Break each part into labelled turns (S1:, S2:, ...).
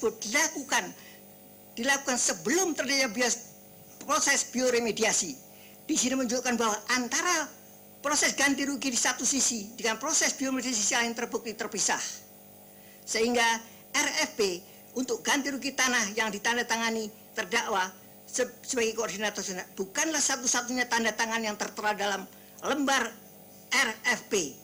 S1: dilakukan sebelum terjadi proses bioremediasi. Di sini menunjukkan bahwa antara proses ganti rugi di satu sisi dengan proses bioremediasi sisi lain terbukti terpisah. Sehingga RFP untuk ganti rugi tanah yang ditandatangani terdakwa sebagai koordinator bukanlah satu-satunya tanda tangan yang tertera dalam lembar RFP.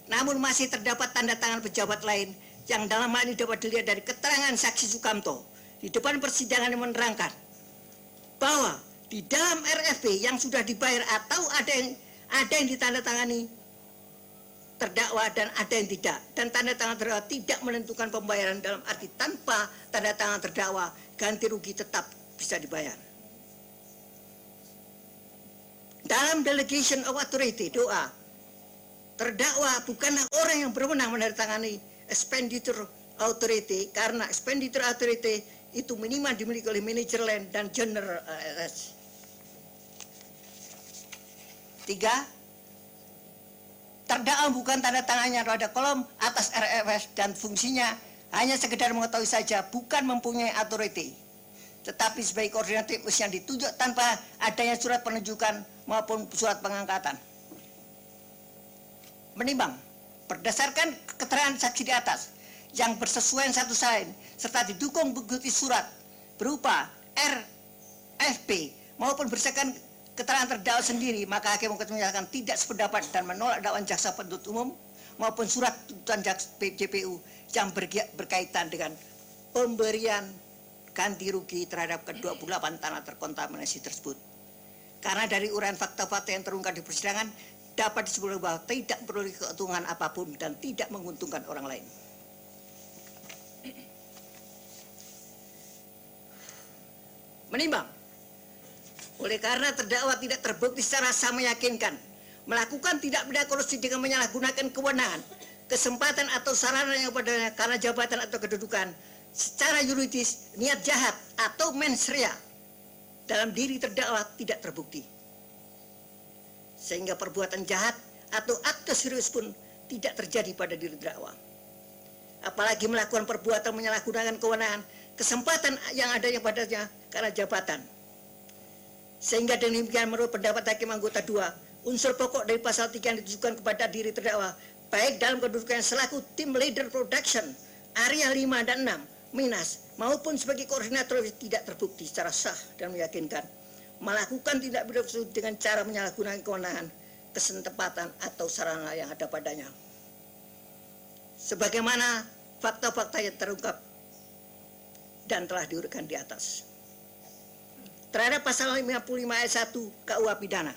S1: Namun masih terdapat tanda tangan pejabat lain yang dalam hal ini dapat dilihat dari keterangan saksi Sukamto di depan persidangan yang menerangkan bahwa di dalam RFP yang sudah dibayar atau ada yang ditandatangani terdakwa dan ada yang tidak, dan tanda tangan terdakwa tidak menentukan pembayaran dalam arti tanpa tanda tangan terdakwa ganti rugi tetap bisa dibayar. Dalam delegation of authority doa, terdakwa bukanlah orang yang berwenang menandatangani expenditure authority karena expenditure authority itu minimal dimiliki oleh manajer land dan general AS. 3. Terdakwa bukan tanda tangannya pada kolom atas RFS dan fungsinya hanya sekedar mengetahui saja, bukan mempunyai authority, tetapi sebagai koordinator yang ditunjuk tanpa adanya surat penunjukan maupun surat pengangkatan. Menimbang berdasarkan keterangan saksi di atas yang bersesuaian satu sama lain serta didukung bukti surat berupa RFP maupun berdasarkan keterangan terdakwa sendiri, maka hakim menyatakan tidak sependapat dan menolak dakwaan jaksa penuntut umum maupun surat tuntutan JPU yang berkaitan dengan pemberian ganti rugi terhadap ke-28 tanah terkontaminasi tersebut. Karena dari uraian fakta-fakta yang terungkap di persidangan dapat disebut bahwa tidak perlu keuntungan apapun dan tidak menguntungkan orang lain. Menimbang oleh karena terdakwa tidak terbukti secara sah meyakinkan melakukan tindak pidana korupsi dengan menyalahgunakan kewenangan, kesempatan atau sarana yang padanya karena jabatan atau kedudukan, secara yuridis niat jahat atau mens rea dalam diri terdakwa tidak terbukti, sehingga perbuatan jahat atau akte serius pun tidak terjadi pada diri terdakwa. Apalagi melakukan perbuatan menyalahgunakan kewenangan, kesempatan yang adanya padanya karena jabatan. Sehingga demikian menurut pendapat hakim anggota 2, unsur pokok dari pasal 3 yang ditujukan kepada diri terdakwa baik dalam kedudukan selaku tim leader production area 5 dan 6 Minas maupun sebagai koordinator tidak terbukti secara sah dan meyakinkan melakukan tindak pidana dengan cara menyalahgunakan kewenangan, kesempatan atau sarana yang ada padanya. Sebagaimana fakta-fakta yang terungkap dan telah diuraikan di atas. Terhadap pasal 55 ayat 1 KUH pidana.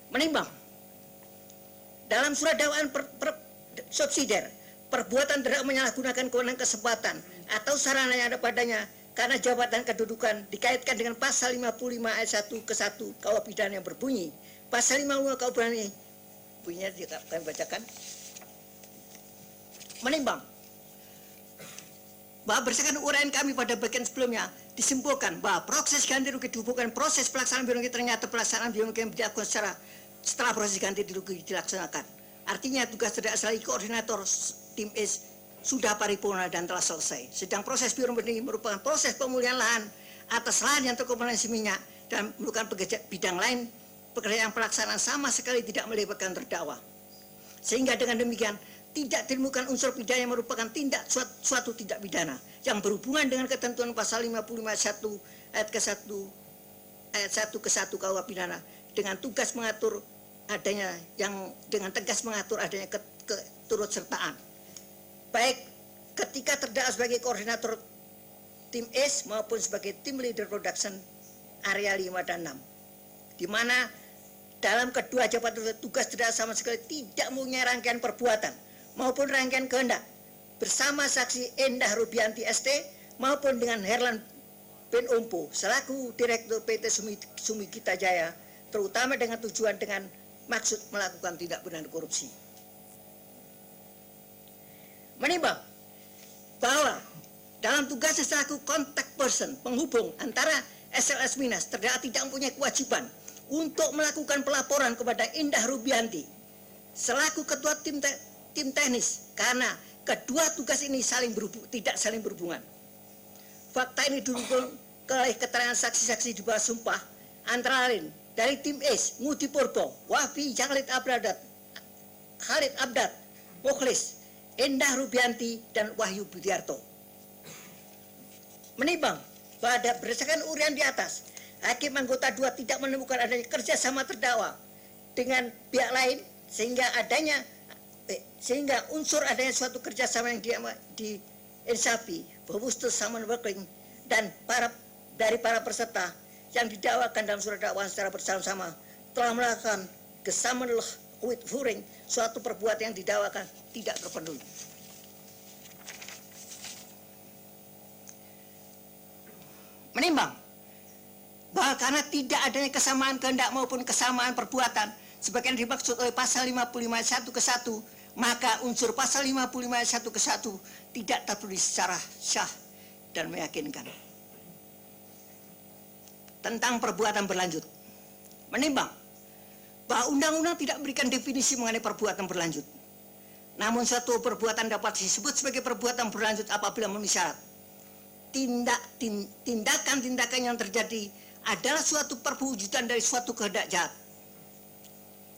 S1: Menimbang dalam surat dakwaan subsidiar perbuatan terdakwa menyalahgunakan kewenangan, kesempatan atau sarana yang ada padanya karena jabatan kedudukan dikaitkan dengan pasal 55 ayat 1 ke 1 KUH pidana yang berbunyi pasal 55 KUH pidana ini bunyinya kami bacakan. Menimbang bahwa berdasarkan uraian kami pada bagian sebelumnya disimpulkan bahwa proses ganti rugi dihubungkan proses pelaksanaan biologi, ternyata pelaksanaan biologi yang dilakukan setelah proses ganti rugi dilaksanakan. Artinya tugas terdakwa sebagai koordinator tim S sudah paripurna dan telah selesai. Sedang proses biologi merupakan proses pemulihan lahan atas lahan yang terkontaminasi minyak dan merupakan bidang lain pekerjaan pelaksanaan sama sekali tidak melibatkan terdakwa. Sehingga dengan demikian tidak ditemukan unsur pidana yang merupakan suatu tindak pidana yang berhubungan dengan ketentuan pasal 55 ayat 1 ke 1 KUH pidana dengan tugas mengatur adanya keturutsertaan baik ketika terdakwa sebagai koordinator tim S maupun sebagai tim leader production area 5 dan 6, di mana dalam kedua jabatan tugas terdakwa sama sekali tidak mempunyai rangkaian perbuatan maupun rangkaian kehendak bersama saksi Endah Rubianti ST maupun dengan Herlan Ben Ompo selaku Direktur PT Sumikita Jaya, terutama dengan tujuan dengan maksud melakukan tindak pidana korupsi. Menimbang bahwa dalam tugasnya selaku contact person penghubung antara SLS Minas, terdakwa tidak mempunyai kewajiban untuk melakukan pelaporan kepada Endah Rubianti selaku ketua tim teknis karena kedua tugas ini tidak saling berhubungan. fakta ini didukung oleh keterangan saksi-saksi di bawah sumpah, antara lain dari tim S, Ngudi Purbo, Wafi Khalid Abdad, Mukhlis, Endah Rubianti, dan Wahyu Budiarto. Menimbang bahwa berdasarkan uraian di atas, hakim anggota 2 tidak menemukan adanya kerjasama terdakwa dengan pihak lain sehingga unsur adanya suatu kerjasama yang diinsafi, bewusst summon working, dan dari para peserta yang didakwakan dalam surat dakwaan secara bersama-sama telah melakukan gesamen with furing, suatu perbuatan yang didakwakan tidak terpenuhi. Menimbang bahwa karena tidak adanya kesamaan kehendak maupun kesamaan perbuatan sebagaimana dimaksud oleh pasal 55 ayat 1 ke 1, maka unsur pasal 55 ayat 1 ke 1 tidak terpenuhi secara syah dan meyakinkan. Tentang perbuatan berlanjut, menimbang bahwa undang-undang tidak memberikan definisi mengenai perbuatan berlanjut. Namun suatu perbuatan dapat disebut sebagai perbuatan berlanjut apabila memenuhi syarat. Tindakan-tindakan yang terjadi adalah suatu perwujudan dari suatu kehendak jahat.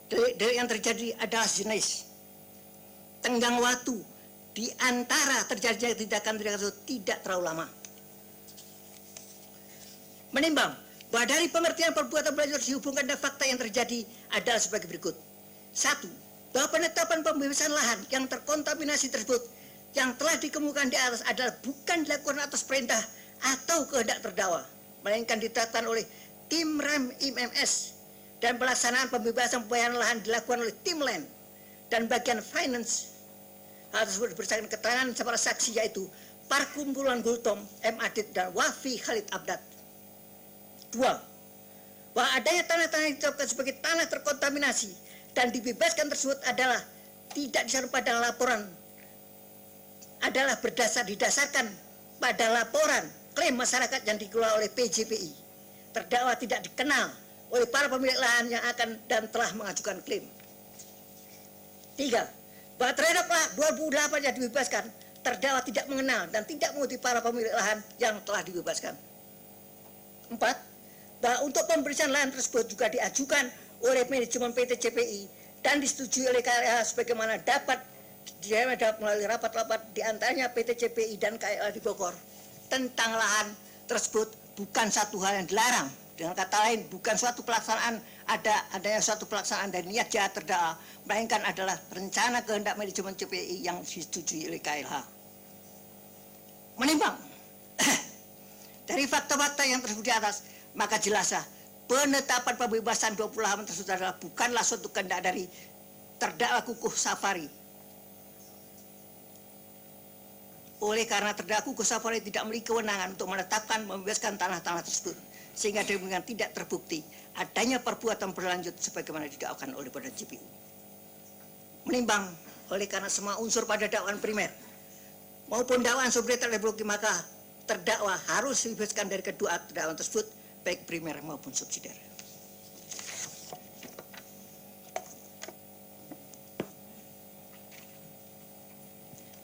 S1: Delik yang terjadi adalah jenis tenggang waktu di antara terjadinya tindakan-tindakan itu tidak terlalu lama. Menimbang bahwa dari pengertian perbuatan berlanjut dihubungkan dengan fakta yang terjadi adalah sebagai berikut. 1. Bahwa penetapan pembebasan lahan yang terkontaminasi tersebut yang telah dikemukakan di atas adalah bukan dilakukan atas perintah atau kehendak terdakwa, melainkan ditetapkan oleh tim rem IMMS, dan pelaksanaan pembebasan pembayaran lahan dilakukan oleh tim land dan bagian finance. Hal tersebut berdasarkan keterangan para saksi yaitu Parkumpulan Gultom, M. Adit, dan Wafi Khalid Abdad. 2. Bahwa adanya tanah-tanah yang ditetapkan sebagai tanah terkontaminasi dan dibebaskan tersebut adalah tidak disyarat pada laporan, adalah didasarkan pada laporan klaim masyarakat yang dikelola oleh PJPI. Terdakwa tidak dikenal oleh para pemilik lahan yang akan dan telah mengajukan klaim. 3. Bahwa terhadap 28 yang dibebaskan, terdakwa tidak mengenal dan tidak mengikuti para pemilik lahan yang telah dibebaskan. 4. Bahwa untuk pemberian lahan tersebut juga diajukan oleh manajemen PT CPI dan disetujui oleh KLH sebagaimana dapat melalui rapat-rapat diantaranya PT CPI dan KLH di Bogor tentang lahan tersebut bukan satu hal yang dilarang. Dengan kata lain, bukan suatu pelaksanaan adanya suatu pelaksanaan dari niat jahat terdakwa, melainkan adalah rencana kehendak manajemen CPI yang disetujui oleh KLH. Menimbang dari fakta-fakta yang tersebut di atas, maka jelaslah penetapan pembebasan 28 tersebut adalah bukanlah suatu kehendak dari terdakwa Kukuh Safari. Oleh karena terdakwa Kukuh Safari tidak memiliki kewenangan untuk menetapkan membebaskan tanah-tanah tersebut, sehingga demikian tidak terbukti adanya perbuatan berlanjut sebagaimana didakwakan oleh pada JPU. Menimbang oleh karena semua unsur pada dakwaan primer maupun dakwaan subsidiar terbukti, maka terdakwa harus dibebaskan dari kedua dakwaan tersebut, baik primer maupun subsidiar.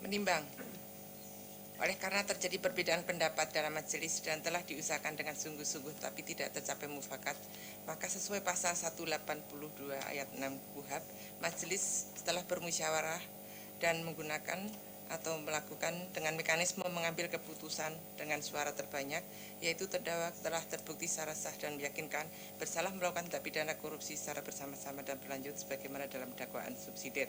S2: Menimbang oleh karena terjadi perbedaan pendapat dalam majelis dan telah diusahakan dengan sungguh-sungguh tapi tidak tercapai mufakat, maka sesuai pasal 182 ayat 6 KUHAP, majelis setelah bermusyawarah dan menggunakan atau melakukan dengan mekanisme mengambil keputusan dengan suara terbanyak, yaitu terdakwa telah terbukti secara sah dan meyakinkan bersalah melakukan tindak pidana korupsi secara bersama-sama dan berlanjut sebagaimana dalam dakwaan subsidiar.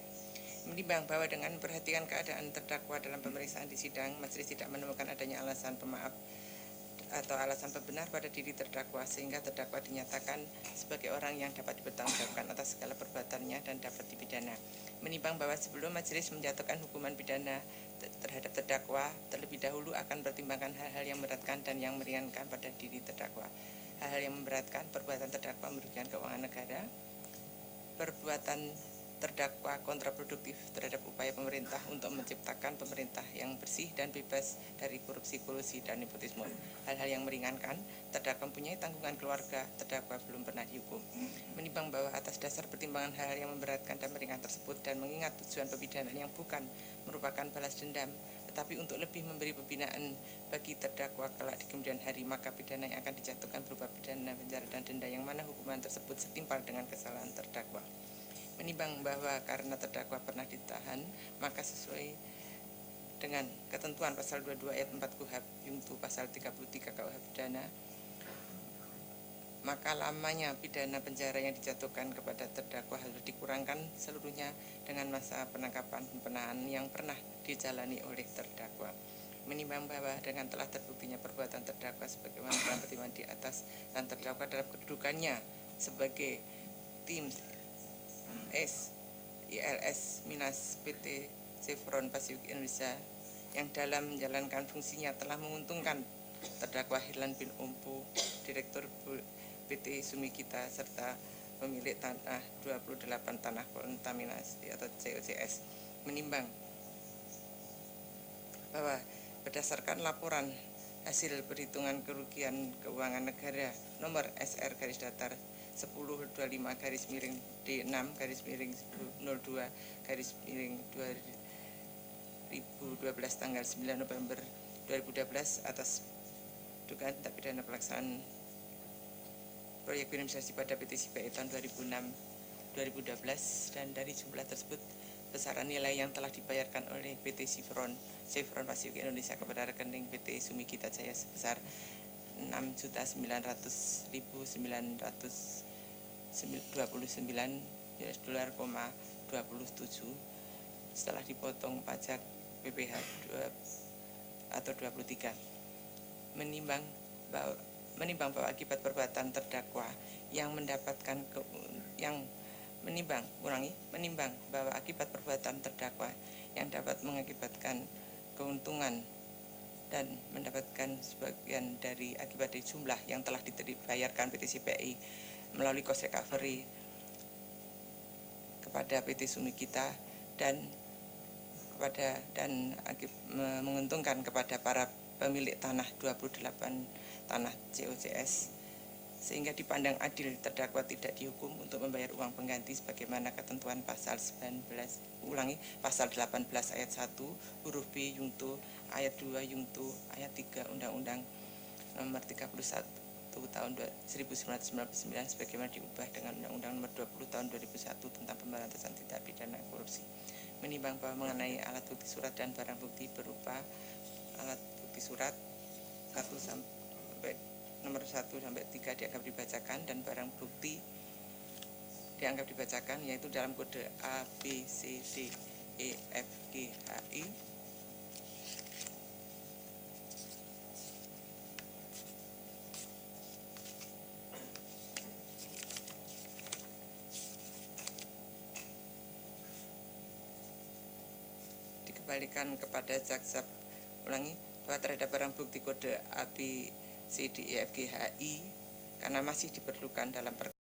S2: Menimbang bahwa dengan memperhatikan keadaan terdakwa dalam pemeriksaan di sidang, majelis tidak menemukan adanya alasan pemaaf atau alasan pembenar pada diri terdakwa sehingga terdakwa dinyatakan sebagai orang yang dapat dipertanggungjawabkan atas segala perbuatannya dan dapat dipidana. Menimbang bahwa sebelum majelis menjatuhkan hukuman pidana terhadap terdakwa, terlebih dahulu akan mempertimbangkan hal-hal yang memberatkan dan yang meringankan pada diri terdakwa. Hal-hal yang memberatkan: perbuatan terdakwa merugikan keuangan negara, perbuatan terdakwa kontraproduktif terhadap upaya pemerintah untuk menciptakan pemerintah yang bersih dan bebas dari korupsi, kolusi, dan nepotisme. Hal-hal yang meringankan: terdakwa mempunyai tanggungan keluarga, terdakwa belum pernah dihukum. Menimbang bahwa atas dasar pertimbangan hal-hal yang memberatkan dan meringankan tersebut dan mengingat tujuan pemidanaan yang bukan merupakan balas dendam Tetapi untuk lebih memberi pembinaan bagi terdakwa kelak di kemudian hari, maka pidana yang akan dijatuhkan berupa pidana penjara dan denda yang mana hukuman tersebut setimpal dengan kesalahan terdakwa. Menimbang bahwa karena terdakwa pernah ditahan, maka sesuai dengan ketentuan pasal 22 ayat 4 KUHP Yungto pasal 33 KUH pidana, maka lamanya pidana penjara yang dijatuhkan kepada terdakwa harus dikurangkan seluruhnya dengan masa penangkapan dan penahanan yang pernah dijalani oleh terdakwa. Menimbang bahwa dengan telah terbuktinya perbuatan terdakwa sebagaimana telah pertimbangan di atas dan terdakwa dalam kedudukannya sebagai tim ILS Minas PT Chevron Pacific Indonesia yang dalam menjalankan fungsinya telah menguntungkan terdakwa Hirlan bin Ompo, Direktur PT Sumikita serta pemilik tanah 28 tanah kontaminasi atau COCS, menimbang bahwa berdasarkan laporan hasil perhitungan kerugian keuangan negara nomor SR garis datar 1025 garis miring D6 garis miring 02 garis miring 2012 tanggal 9 November 2012 atas dugaan tindak pidana pelaksanaan proyek berinvestasi pada PT CPI tahun 2006-2012, dan dari jumlah tersebut besaran nilai yang telah dibayarkan oleh PT Chevron Pacific Indonesia kepada rekening PT Sumikita Jaya sebesar 6.900.929 $,27 setelah dipotong pajak PPh atau 23. Menimbang bahwa akibat perbuatan terdakwa yang mendapatkan menimbang bahwa akibat perbuatan terdakwa yang dapat mengakibatkan keuntungan dan mendapatkan sebagian dari akibat dari jumlah yang telah dibayarkan PT CPI melalui cost recovery kepada PT Sumikita dan menguntungkan kepada para pemilik tanah 28 tanah COCS, sehingga dipandang adil terdakwa tidak dihukum untuk membayar uang pengganti sebagaimana ketentuan pasal 18 ayat 1 huruf B Yungto ayat 2 Yungto ayat 3 Undang-Undang nomor 31 tahun 1999 sebagaimana diubah dengan Undang-Undang nomor 20 tahun 2001 tentang pemberantasan tindak pidana korupsi. Menimbang bahwa mengenai alat bukti surat dan barang bukti berupa alat bukti surat nomor 1 sampai 3 dianggap dibacakan dan barang bukti dianggap dibacakan, yaitu dalam kode A, B, C, D, E, F, G, H, I. Dikembalikan kepada jaksa. Bahwa terhadap barang bukti kode A, B, C, D, E, F, G, H, I karena masih diperlukan dalam